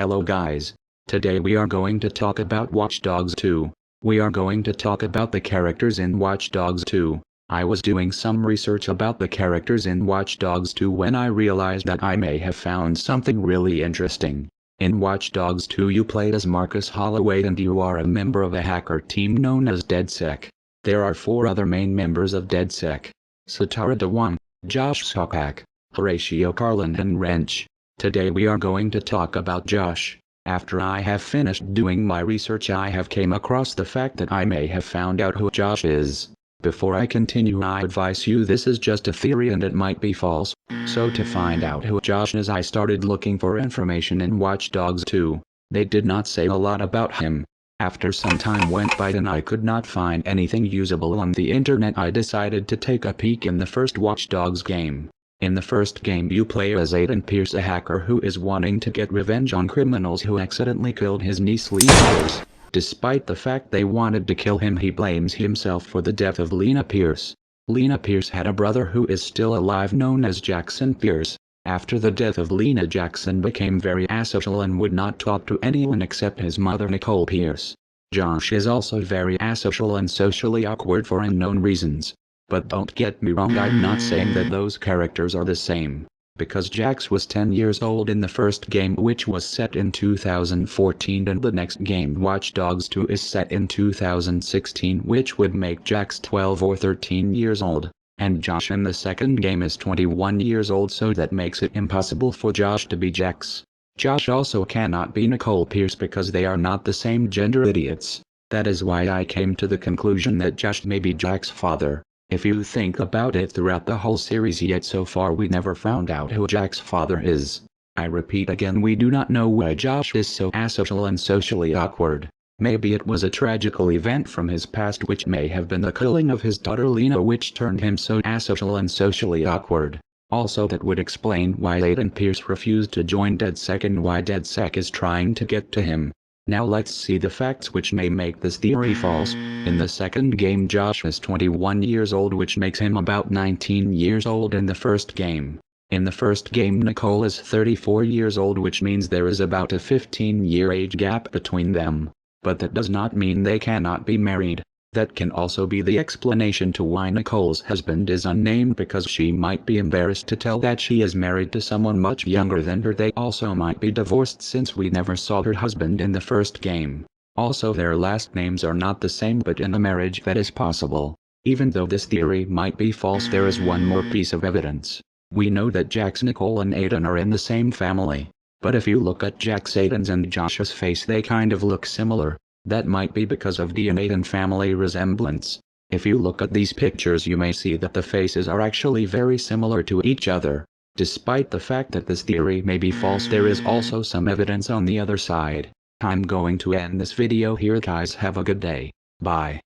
Hello guys. Today we are going to talk about Watch Dogs 2. We are going to talk about the characters in Watch Dogs 2. I was doing some research about the characters in Watch Dogs 2 when I realized that I may have found something really interesting. In Watch Dogs 2 you played as Marcus Holloway and you are a member of a hacker team known as DedSec. There are 4 other main members of DedSec: Satara Dewan, Josh Sopak, Horatio Carlin and Wrench. Today we are going to talk about Josh. After I have finished doing my research I have came across the fact that I may have found out who Josh is. Before I continue I advise you this is just a theory and it might be false. So to find out who Josh is I started looking for information in Watch Dogs 2. They did not say a lot about him. After some time went by and I could not find anything usable on the internet I decided to take a peek in the first Watch Dogs game. In the first game you play as Aiden Pierce, a hacker who is wanting to get revenge on criminals who accidentally killed his niece Lena Pierce. Despite the fact they wanted to kill him he blames himself for the death of Lena Pierce. Lena Pierce had a brother who is still alive known as Jackson Pierce. After the death of Lena, Jackson became very asocial and would not talk to anyone except his mother Nicole Pierce. Josh is also very asocial and socially awkward for unknown reasons. But don't get me wrong, I'm not saying that those characters are the same, because Jax was 10 years old in the first game which was set in 2014 and the next game Watch Dogs 2 is set in 2016 which would make Jax 12 or 13 years old, and Josh in the second game is 21 years old, so that makes it impossible for Josh to be Jax. Josh also cannot be Nicole Pierce because they are not the same gender, idiots. That is why I came to the conclusion that Josh may be Jax's father. If you think about it, throughout the whole series yet so far we never found out who Jack's father is. I repeat again, we do not know why Josh is so asocial and socially awkward. Maybe it was a tragical event from his past which may have been the killing of his daughter Lena which turned him so asocial and socially awkward. Also that would explain why Aiden Pierce refused to join DedSec and why DedSec is trying to get to him. Now let's see the facts which may make this theory false. In the second game Josh is 21 years old which makes him about 19 years old in the first game. In the first game Nicole is 34 years old which means there is about a 15-year age gap between them. But that does not mean they cannot be married. That can also be the explanation to why Nicole's husband is unnamed, because she might be embarrassed to tell that she is married to someone much younger than her. They also might be divorced since we never saw her husband in the first game. Also their last names are not the same, but in a marriage that is possible. Even though this theory might be false, there is one more piece of evidence. We know that Jax, Nicole and Aiden are in the same family. But if you look at Jax, Aiden's and Josh's face they kind of look similar. That might be because of DNA and family resemblance. If you look at these pictures you may see that the faces are actually very similar to each other. Despite the fact that this theory may be false, there is also some evidence on the other side. I'm going to end this video here guys, have a good day. Bye.